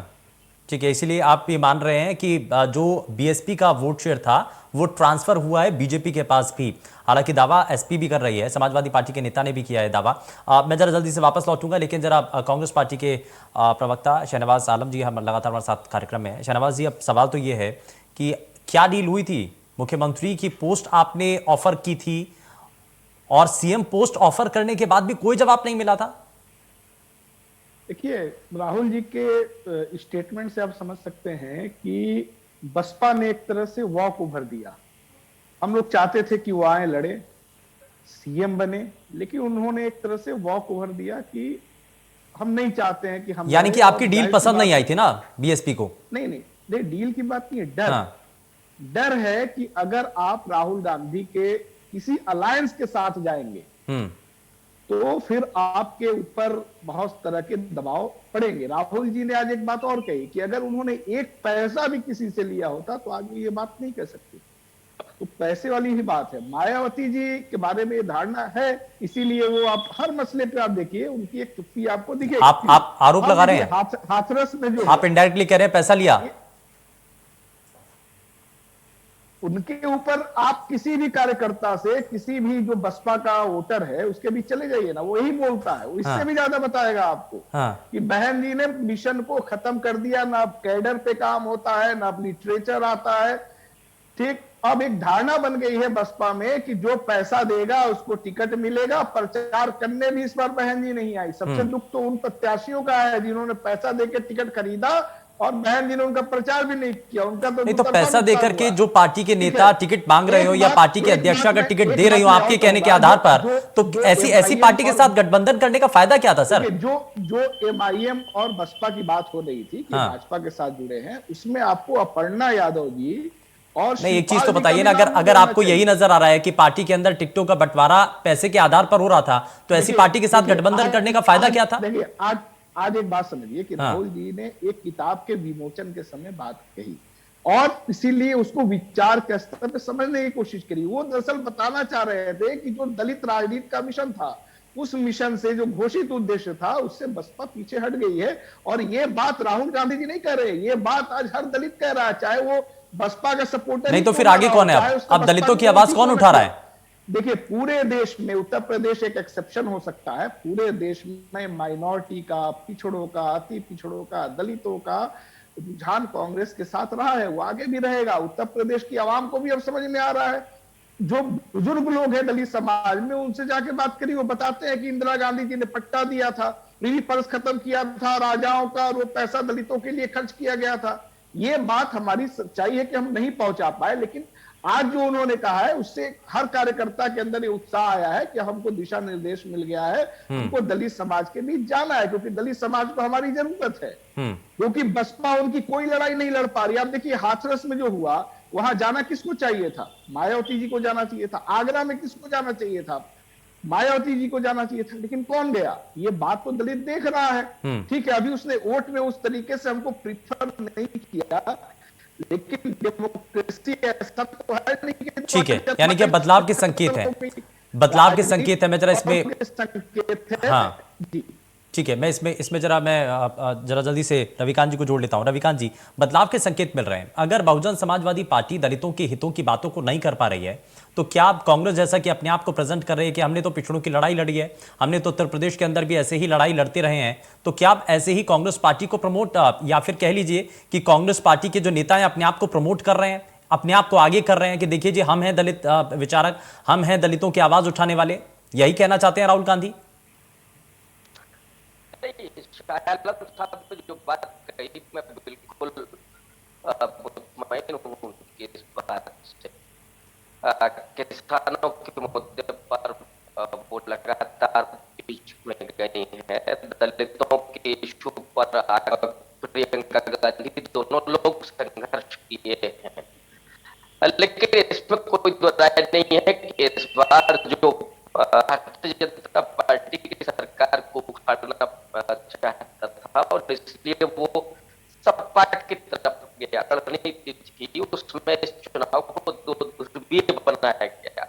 ठीक है, इसीलिए आप ये मान रहे हैं कि जो बीएसपी का वोट शेयर था वो ट्रांसफर हुआ है बीजेपी के पास भी। हालांकि दावा एसपी भी कर रही है, समाजवादी पार्टी के नेता ने भी किया है दावा। मैं जरा जल्दी से वापस लौटूंगा, लेकिन जरा कांग्रेस पार्टी के प्रवक्ता शहनवाज आलम जी हम लगातार हमारे साथ कार्यक्रम में है। शहनवाज जी, अब सवाल तो ये है कि क्या डील हुई थी? मुख्यमंत्री की पोस्ट आपने ऑफर की थी और सीएम पोस्ट ऑफर करने के बाद भी कोई जवाब नहीं मिला था। देखिए, राहुल जी के स्टेटमेंट से आप समझ सकते हैं कि बसपा ने एक तरह से वॉक ओवर दिया। हम लोग चाहते थे कि वो आए, लड़े, सीएम बने, लेकिन उन्होंने एक तरह से वॉक ओवर दिया कि हम नहीं चाहते हैं कि हम, यानी कि आपकी डील पसंद नहीं आई थी ना बीएसपी को? नहीं नहीं नहीं, डील की बात नहीं है, डर। हाँ। डर है कि अगर आप राहुल गांधी के किसी अलायंस के साथ जाएंगे तो फिर आपके ऊपर बहुत तरह के दबाव पड़ेंगे। राहुल जी ने आज एक बात और कही कि अगर उन्होंने एक पैसा भी किसी से लिया होता तो आगे ये बात नहीं कह सकती। तो पैसे वाली ही बात है। मायावती जी के बारे में ये धारणा है, इसीलिए वो आप हर मसले पे आप देखिए उनकी एक चुप्पी आपको दिखेगी। आप आरोप लगा रहे हैं, हाथरस में जो आप इनडायरेक्टली कह रहे हैं पैसा लिया उनके ऊपर। आप किसी भी कार्यकर्ता से, किसी भी जो बसपा का वोटर है उसके बीच चले जाइए ना, वो यही बोलता है, वो इससे भी ज्यादा बताएगा आपको कि बहन जी ने मिशन को खत्म कर दिया, ना कैडर पे काम होता है, ना लिटरेचर आता है। ठीक, अब एक धारणा बन गई है बसपा में कि जो पैसा देगा उसको टिकट मिलेगा। प्रचार करने भी इस बार बहन जी नहीं आई। सबसे दुख तो उन प्रत्याशियों का है जिन्होंने पैसा देकर टिकट खरीदा और बहन जी ने उनका प्रचार भी नहीं किया। उनका तो नहीं, तो पैसा देकर के जो पार्टी के नेता टिकट मांग रहे हो या पार्टी के अध्यक्ष अगर टिकट दे रही हो आपके कहने के आधार पर, तो ऐसी पार्टी के साथ गठबंधन करने का फायदा क्या था सर? जो एमआईएम और बसपा की बात हो रही थी कि भाजपा के साथ जुड़े हैं, उसमें आपको अपर्णा यादव जी और नहीं, एक चीज तो बताइए ना, अगर आपको यही नजर आ रहा है कि पार्टी के अंदर टिकटों का बंटवारा पैसे के आधार पर हो रहा था, तो ऐसी पार्टी के साथ गठबंधन करने का फायदा क्या था? देखिए, आज एक बात समझिए कि राहुल जी ने एक किताब के विमोचन के समय बात कही और इसीलिए उसको विचार के स्तर पे समझने की कोशिश करी। वो दरअसल बताना चाह रहे थे कि जो दलित राजनीति का मिशन था, उस मिशन से जो घोषित उद्देश्य था उससे बसपा पीछे हट गई है। और ये बात राहुल गांधी जी नहीं कह रहे, ये बात आज हर दलित कह रहा है, चाहे वो बसपा का सपोर्टर नहीं तो फिर आगे कौन है? अब दलितों की आवाज कौन उठा रहा है? देखिए, पूरे देश में उत्तर प्रदेश एक एक्सेप्शन हो सकता है। पूरे देश में माइनॉरिटी का, पिछड़ों का, अति पिछड़ों का, दलितों का रुझान कांग्रेस के साथ रहा है, वो आगे भी रहेगा। उत्तर प्रदेश की आवाम को भी अब समझ में आ रहा है। जो बुजुर्ग लोग हैं दलित समाज में, उनसे जाके बात करिए, वो बताते हैं कि इंदिरा गांधी जी ने पट्टा दिया था, रिली पर्स खत्म किया था राजाओं का, और वो पैसा दलितों के लिए खर्च किया गया था। ये बात हमारी सच्चाई है कि हम नहीं पहुंचा पाए, लेकिन आज जो उन्होंने कहा है उससे हर कार्यकर्ता के अंदर ये उत्साह आया है कि हमको दिशा निर्देश मिल गया है, हमको दलित समाज के बीच जाना है, क्योंकि दलित समाज को हमारी जरूरत है। क्योंकि बसपा उनकी कोई लड़ाई नहीं लड़ पा रही। आप देखिए, हाथरस में जो हुआ, वहां जाना किसको चाहिए था? मायावती जी को जाना चाहिए था। आगरा में किसको जाना चाहिए था? मायावती जी को जाना चाहिए था, लेकिन कौन गया? ये बात तो दलित देख रहा है। ठीक है, अभी उसने वोट में उस तरीके से हमको प्रीफर नहीं किया, लेकिन डेमोक्रेसी ऐसा तो है नहीं कि ठीक है, यानी कि बदलाव के संकेत है, बदलाव के संकेत है। मैं जरा इसमें हाँ ठीक है, मैं इसमें जरा जल्दी से रविकांत जी को जोड़ लेता हूं। रविकांत जी, बदलाव के संकेत मिल रहे हैं। अगर बहुजन समाजवादी पार्टी दलितों के हितों की बातों को नहीं कर पा रही है, तो क्या कांग्रेस जैसा कि अपने आप को प्रेजेंट कर रही है कि हमने तो पिछड़ों की लड़ाई लड़ी है, हमने तो उत्तर प्रदेश के अंदर भी ऐसे ही लड़ाई लड़ते रहे हैं, तो क्या आप ऐसे ही कांग्रेस पार्टी को प्रमोट, या फिर कह लीजिए कि कांग्रेस पार्टी के जो नेता हैं अपने आप को प्रमोट कर रहे हैं, अपने आप को आगे कर रहे हैं कि देखिए जी हम हैं दलित विचारक, हम हैं दलितों की आवाज उठाने वाले, यही कहना चाहते हैं राहुल गांधी? जो बात कही मैं बिल्कुल मुतमईन हूं कि इस बात से किसानों के मुद्दे पर वो लगातार बीच में गई है। दलितों के इशू पर प्रियंका गांधी दोनों लोग संघर्ष किए हैं, लेकिन इसमें कोई दो राय नहीं है कि इस बार जो भारतीय जनता पार्टी की सरकार को उखाड़ना चाहता था और इसलिए वो सपा की तरफ गया, रणनीति थी उसमें इस चुनाव को दो ध्रुवीय बनाया गया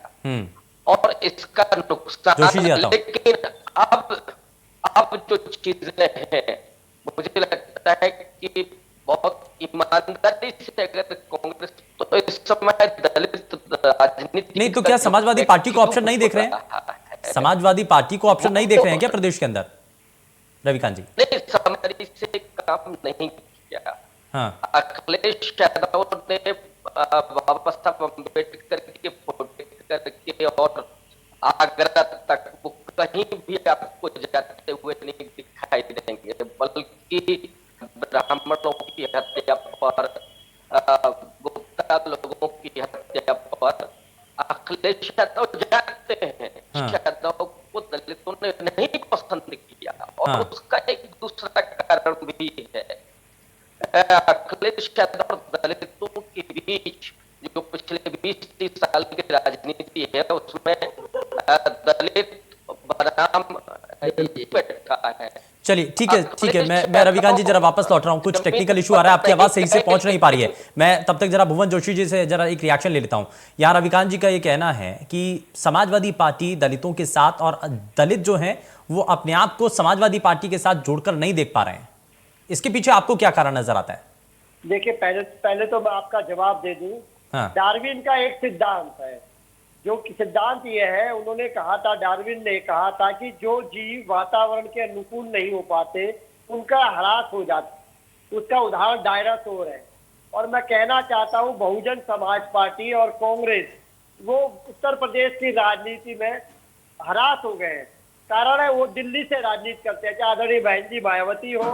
और इसका नुकसान। लेकिन अब जो चीजें हैं, मुझे लगता है कि बहुत ईमानदारी से अगर कांग्रेस, तो इस समय दलित राजनीति नहीं तो क्या समाजवादी पार्टी को ऑप्शन नहीं देख रहे हैं? समाजवादी पार्टी को ऑप्शन नहीं देख रहे हैं क्या प्रदेश के अंदर रविकांत जी? नहीं, समाजवादी से काम नहीं किया। हाँ, अखिलेश यादव ने बाबा साहब अम्बेडकर के फोटो करके और आगरा तक वो कहीं भी आपको जाते हुए नहीं दिखाई देंगे, बल्कि ब्राह्मणों की हत्या पर, गुप्ता लोगों की हत्या पर अखिलेश यादव जाते हैं। हाँ। यादव को दलितों ने नहीं पसंद किया और हाँ। उसका एक दूसरा कारण भी है। अखिलेश यादव और दलितों के बीच जो पिछले 20-30 साल की राजनीति है, उसमें दलित बनाम बैठा है। चलिए ठीक है, मैं रविकांत जी जरा वापस लौट रहा हूं, कुछ टेक्निकल इशू आ रहा है, आपकी आवाज सही से पहुंच नहीं पा रही है। मैं तब तक जरा भुवन जोशी जी से जरा एक रिएक्शन ले लेता हूं। यहाँ रविकांत जी का ये कहना है कि समाजवादी पार्टी दलितों के साथ, और दलित जो हैं वो अपने आप को समाजवादी पार्टी के साथ जोड़कर नहीं देख पा रहे हैं। इसके पीछे आपको क्या कारण नजर आता है? देखिए, पहले तो मैं आपका जवाब दे दूं। हाँ। डार्विन का एक सिद्धांत है, जो कि सिद्धांत ये है, उन्होंने कहा था, डार्विन ने कहा था कि जो जीव वातावरण के अनुकूल नहीं हो पाते उनका ह्रास हो जाता। उसका उदाहरण डायनासोर है। और मैं कहना चाहता हूं, बहुजन समाज पार्टी और कांग्रेस वो उत्तर प्रदेश की राजनीति में ह्रास हो गए हैं। कारण है वो दिल्ली से राजनीति करते हैं, चाहे आदरणीय बहन जी मायावती हो,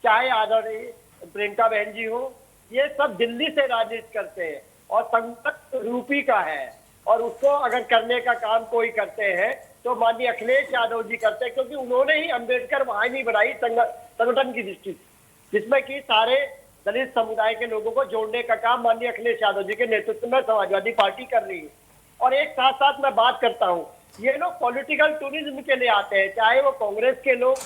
चाहे आदरणीय प्रियंका बहन जी हो, ये सब दिल्ली से राजनीति करते हैं और संकट रूपी का है। और उसको अगर करने का काम कोई करते हैं तो माननीय अखिलेश यादव जी करते हैं, क्योंकि उन्होंने ही अंबेडकर वाहिनी बनाई संगठन की दृष्टि, जिसमें कि सारे दलित समुदाय के लोगों को जोड़ने का काम माननीय अखिलेश यादव जी के नेतृत्व में समाजवादी पार्टी कर रही है। और एक साथ साथ मैं बात करता हूँ, ये लोग पॉलिटिकल टूरिज्म के लिए आते हैं, चाहे वो कांग्रेस के लोग,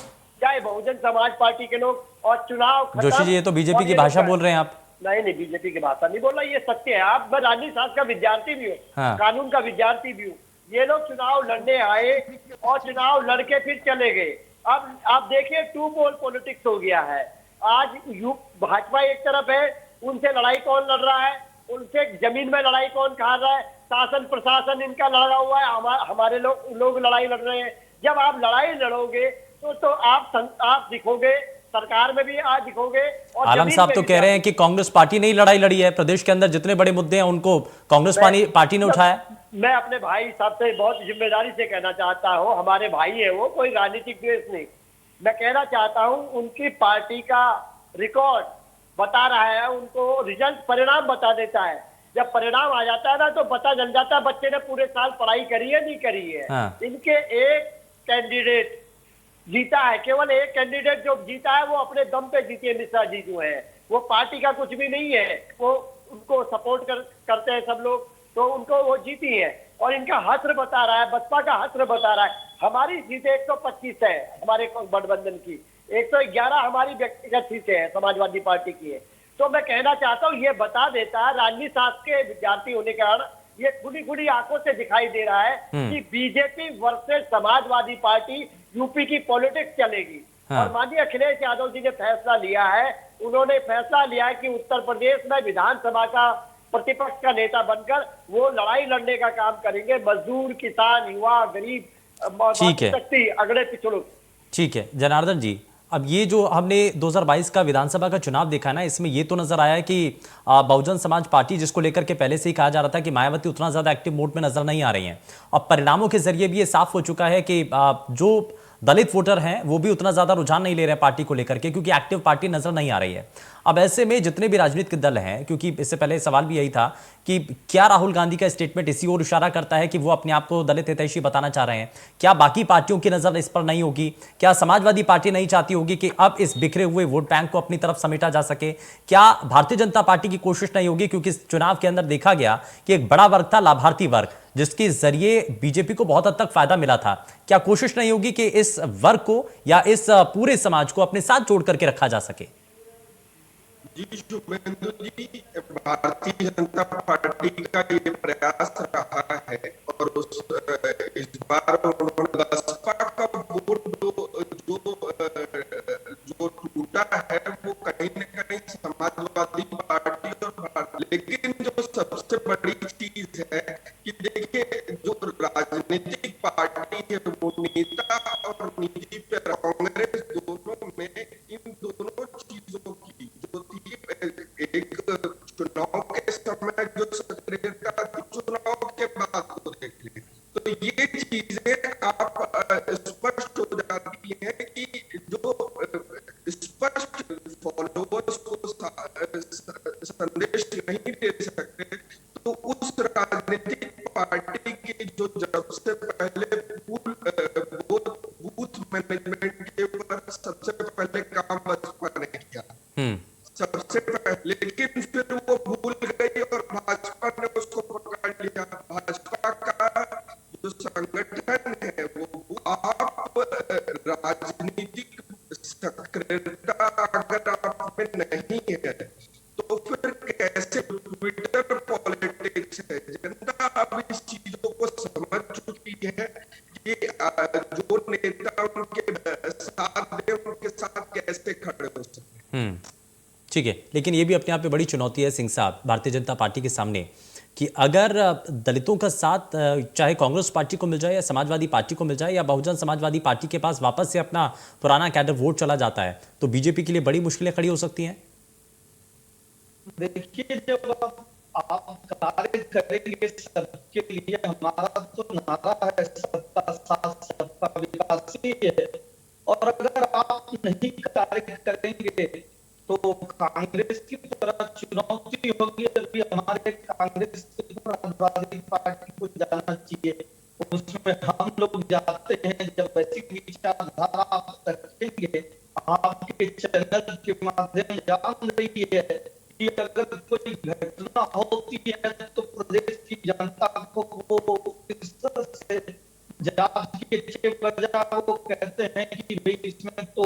चाहे बहुजन समाज पार्टी के लोग, और चुनाव जोशी जी, ये तो बीजेपी की भाषा बोल रहे हैं आप। नहीं, बीजेपी की भाषा नहीं बोल रहा, ये सत्य है। आप, मैं राजनीति शास्त्र का विद्यार्थी भी हूँ, हाँ। कानून का विद्यार्थी भी हूँ। ये लोग चुनाव लड़ने आए और चुनाव लड़के फिर चले गए। अब आप देखिए, टू पोल पॉलिटिक्स हो गया है। आज भाजपा एक तरफ है, उनसे लड़ाई कौन लड़ रहा है, उनसे जमीन में लड़ाई कौन खा रहा है, शासन प्रशासन इनका लड़ा हुआ है, हमारे लोग लड़ाई लड़ रहे हैं। जब आप लड़ाई लड़ोगे तो आप दिखोगे, सरकार में भी आज दिखोगे। और आलम साहब तो कह रहे हैं कि कांग्रेस पार्टी ने ही लड़ाई लड़ी है, प्रदेश के अंदर जितने बड़े मुद्दे हैं उनको कांग्रेस पार्टी ने उठाया। मैं अपने भाई साहब से बहुत जिम्मेदारी से कहना चाहता हूं, हमारे भाई है वो, कोई राजनीतिक द्वेष नहीं। मैं कहना चाहता हूं, उनकी पार्टी का रिकॉर्ड बता रहा है, उनको रिजल्ट परिणाम बता देता है। जब परिणाम आ जाता है ना तो पता चल जाता है बच्चे ने पूरे साल पढ़ाई करी है नहीं करी है। हाँ। इनके एक कैंडिडेट जीता है, केवल एक कैंडिडेट जो जीता है वो अपने दम पे जीती है, मिश्रा जी जो है, वो पार्टी का कुछ भी नहीं है, वो उनको सपोर्ट करते हैं सब लोग, तो उनको वो जीती है। और इनका हस्र बता रहा है, बसपा का हस्र बता रहा है। हमारी सीटें 125 है, हमारे गठबंधन की 111 हमारी व्यक्तिगत सीटें हैं, समाजवादी पार्टी की है। तो मैं कहना चाहता हूँ, ये बता देता है, राजनीति शास्त्र के विद्यार्थी होने के कारण ये खुली खुली आंखों से दिखाई दे रहा है कि BJP versus Samajwadi party UP की पॉलिटिक्स चलेगी। हाँ। और माननीय अखिलेश यादव जी ने फैसला लिया है, उन्होंने फैसला लिया है कि उत्तर प्रदेश में विधानसभा का प्रतिपक्ष का नेता बनकर वो लड़ाई लड़ने का काम करेंगे, मजदूर, किसान, युवा, गरीब, शक्ति, अगड़े पिछड़ों। ठीक है जनार्दन जी, अब ये जो हमने 2022 का विधानसभा का चुनाव देखा ना, इसमें ये तो नजर आया कि बहुजन समाज पार्टी, जिसको लेकर के पहले से ही कहा जा रहा था कि मायावती उतना ज्यादा एक्टिव मोड में नजर नहीं आ रही हैं, अब परिणामों के जरिए भी ये साफ हो चुका है कि जो दलित वोटर हैं वो भी उतना ज्यादा रुझान नहीं ले रहे पार्टी को लेकर के, क्योंकि एक्टिव पार्टी नजर नहीं आ रही है। अब ऐसे में जितने भी राजनीतिक दल हैं, क्योंकि इससे पहले सवाल भी यही था कि क्या राहुल गांधी का स्टेटमेंट इसी ओर इशारा करता है कि वो अपने आप को दलित हितैषी बताना चाह रहे हैं? क्या बाकी पार्टियों की नजर इस पर नहीं होगी? क्या समाजवादी पार्टी नहीं चाहती होगी कि अब इस बिखरे हुए वोट बैंक को अपनी तरफ समेटा जा सके? क्या भारतीय जनता पार्टी की कोशिश नहीं होगी, क्योंकि इस चुनाव के अंदर देखा गया कि एक बड़ा वर्ग था लाभार्थी वर्ग, जिसके जरिए बीजेपी को बहुत हद तक फायदा मिला था, क्या कोशिश नहीं होगी कि इस वर्ग को या इस पूरे समाज को अपने साथ जोड़ करके रखा जा सके? जी शुभेंदु जी, भारतीय जनता पार्टी का ये प्रयास रहा है और इस बार उन्होंने बसपा का वोट जो टूटा है वो कहीं न कहीं समाज और निजी पे कांग्रेस दोनों में इन दोनों चीजों की जो थी, एक चुनाव के समय जो सक्रियता थी, चुनाव के बाद को देख लें तो ये चीजें आप स्पष्ट हो जाती है कि जो स्पष्ट फॉलोअर्स को संदेश नहीं दे सकते, तो उस राजनीतिक पार्टी की जो जब से पहले बूथ मैनेजमेंट के ऊपर सबसे पहले काम बसपा ने किया, सबसे पहले, लेकिन फिर वो भूल गई और भाजपा ने उसको पकड़ लिया। भाजपा का जो संगठन है वो आप राजनीतिक सक्रियता अगर आप में नहीं है तो फिर कैसे ट्विटर पॉलिटिक्स है। जनता अब इस चीजों को समझ चुकी है कि जो नेता उनके साथ दे उनके साथ कैसे खड़े हो सकते। ठीक है, लेकिन ये भी अपने आप में बड़ी चुनौती है सिंह साहब भारतीय जनता पार्टी के सामने कि अगर दलितों का साथ चाहे कांग्रेस पार्टी को मिल जाए या समाजवादी पार्टी को मिल जाए या बहुजन समाजवादी पार्टी के पास वापस से अपना पुराना कैडर वोट चला जाता है तो बीजेपी के लिए बड़ी मुश्किलें खड़ी हो सकती हैं। देखिए, जब आप कार्य करेंगे सबके लिए, हमारा तो नारा है सबका साथ सबका विकास ही है, और अगर आप नहीं कार्य करेंगे तो कांग्रेस की तरह चुनौती होगी। अभी हमारे कांग्रेस समाजवादी पार्टी को जाना चाहिए, उसमें हम लोग जाते हैं। जब ऐसी विचारधारा आप रखेंगे, आपके चैनल के माध्यम जान रही है कि अगर कोई घटना होती है तो प्रदेश की जनता को वो इस तरह से जांच के बजाय वो कहते हैं कि भाई इसमें तो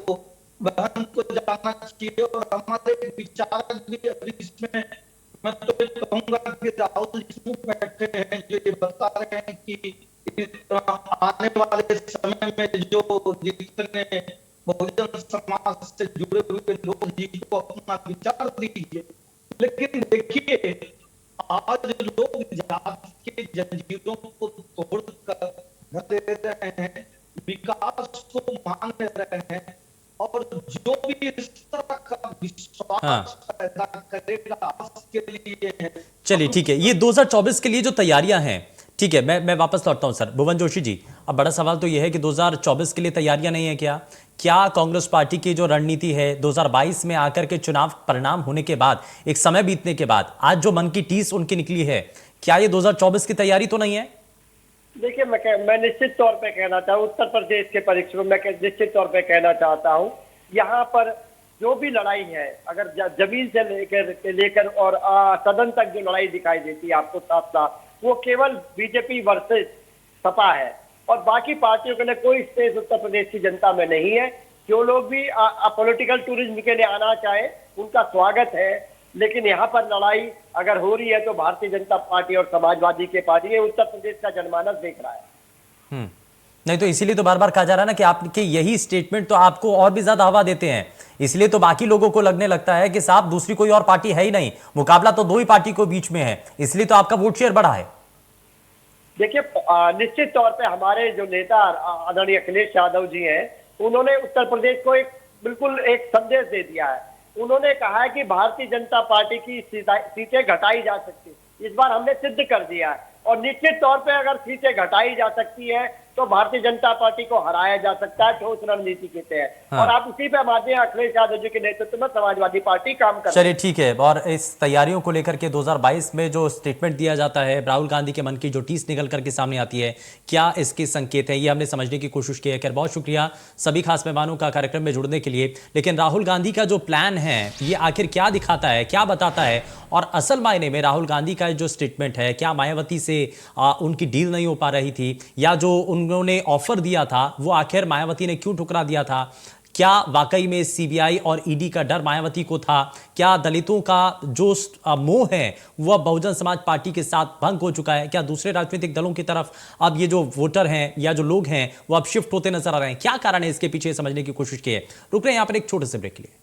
बहन को जाना चाहिए। और हमारे विचारक भी अभी इसमें, मैं तो ये कहूंगा कि राहुल जी बैठे हैं जो ये बता रहे हैं कि आने वाले समय में जो जितने बहुजन समाज से जुड़े हुए लोग जिनको अपना विचार दीजिए, लेकिन देखिए आज लोग जात के जंजीरों को तोड़कर दे रहे हैं, विकास को मान रहे हैं, और जो भी इस तरह का विश्वास पैदा करेगा उसके लिए है। चलिए ठीक है, ये 2024 के लिए जो तैयारियां हैं, ठीक है, मैं वापस लौटता हूं सर। भुवन जोशी जी, अब बड़ा सवाल तो यह है कि 2024 के लिए तैयारियां नहीं है क्या कांग्रेस पार्टी की जो रणनीति है 2022 में आकर के चुनाव परिणाम होने के बाद, एक समय बीतने के बाद, आज जो मन की टीस उनकी निकली है, क्या ये 2024 की तैयारी तो नहीं है? देखिए, मैं निश्चित तौर पे कहना चाहूँ, उत्तर प्रदेश के परीक्षा में मैं निश्चित तौर पे कहना चाहता हूँ, यहाँ पर जो भी लड़ाई है, अगर जमीन से लेकर और सदन तक जो लड़ाई दिखाई देती है आपको साफ साफ, वो केवल बीजेपी वर्सेस सपा है, और बाकी पार्टियों के लिए कोई स्पेस उत्तर प्रदेश की जनता में नहीं है। जो लोग भी पॉलिटिकल टूरिज्म के लिए आना चाहे उनका स्वागत है, लेकिन यहाँ पर लड़ाई अगर हो रही है तो भारतीय जनता पार्टी और समाजवादी के पार्टी, ये उत्तर प्रदेश का जनमानस देख रहा है। नहीं तो इसीलिए तो बार बार कहा जा रहा है ना कि आपके यही स्टेटमेंट तो आपको और भी ज्यादा हवा देते हैं, इसलिए तो बाकी लोगों को लगने लगता है कि साहब दूसरी कोई और पार्टी है ही नहीं, मुकाबला तो दो ही पार्टी को बीच में है, इसलिए तो आपका वोट शेयर बढ़ा है। देखिए, निश्चित तौर पे हमारे जो नेता आदरणीय अखिलेश यादव जी हैं, उन्होंने उत्तर प्रदेश को बिल्कुल एक संदेश दे दिया है। उन्होंने कहा है कि भारतीय जनता पार्टी की सीटें घटाई जा सकती, इस बार हमने सिद्ध कर दिया है, और निश्चित तौर पे अगर सीटें घटाई जा सकती है तो भारतीय जनता पार्टी को हराया जा सकता है ठोस रणनीति के तहत। और आप उसी पे मानते हैं अखिलेश यादव जी के नेतृत्व में समाजवादी पार्टी काम कर रही है। चलिए ठीक है, और इस तैयारियों को लेकर के 2022 में जो स्टेटमेंट दिया जाता है, राहुल गांधी के मन की जो टीस निकल करके सामने आती है, क्या इसके संकेत है, ये हमने समझने की कोशिश की है। खैर, बहुत शुक्रिया सभी खास मेहमानों का कार्यक्रम में जुड़ने के लिए। लेकिन राहुल गांधी का जो प्लान है ये आखिर क्या दिखाता है, क्या बताता है, और असल मायने में राहुल गांधी का जो स्टेटमेंट है, क्या मायावती से उनकी डील नहीं हो पा रही थी, या जो उन्होंने ऑफर दिया था वो आखिर मायावती ने क्यों ठुकरा दिया था? क्या वाकई में सीबीआई और ईडी का डर मायावती को था? क्या दलितों का जो मोह है वह बहुजन समाज पार्टी के साथ भंग हो चुका है? क्या दूसरे राजनीतिक दलों की तरफ अब ये जो वोटर हैं या जो लोग हैं वो अब शिफ्ट होते नजर आ रहे हैं? क्या कारण है इसके पीछे समझने की कोशिश की है। रुक रहे हैं यहाँ पर एक छोटे से ब्रेक के लिए।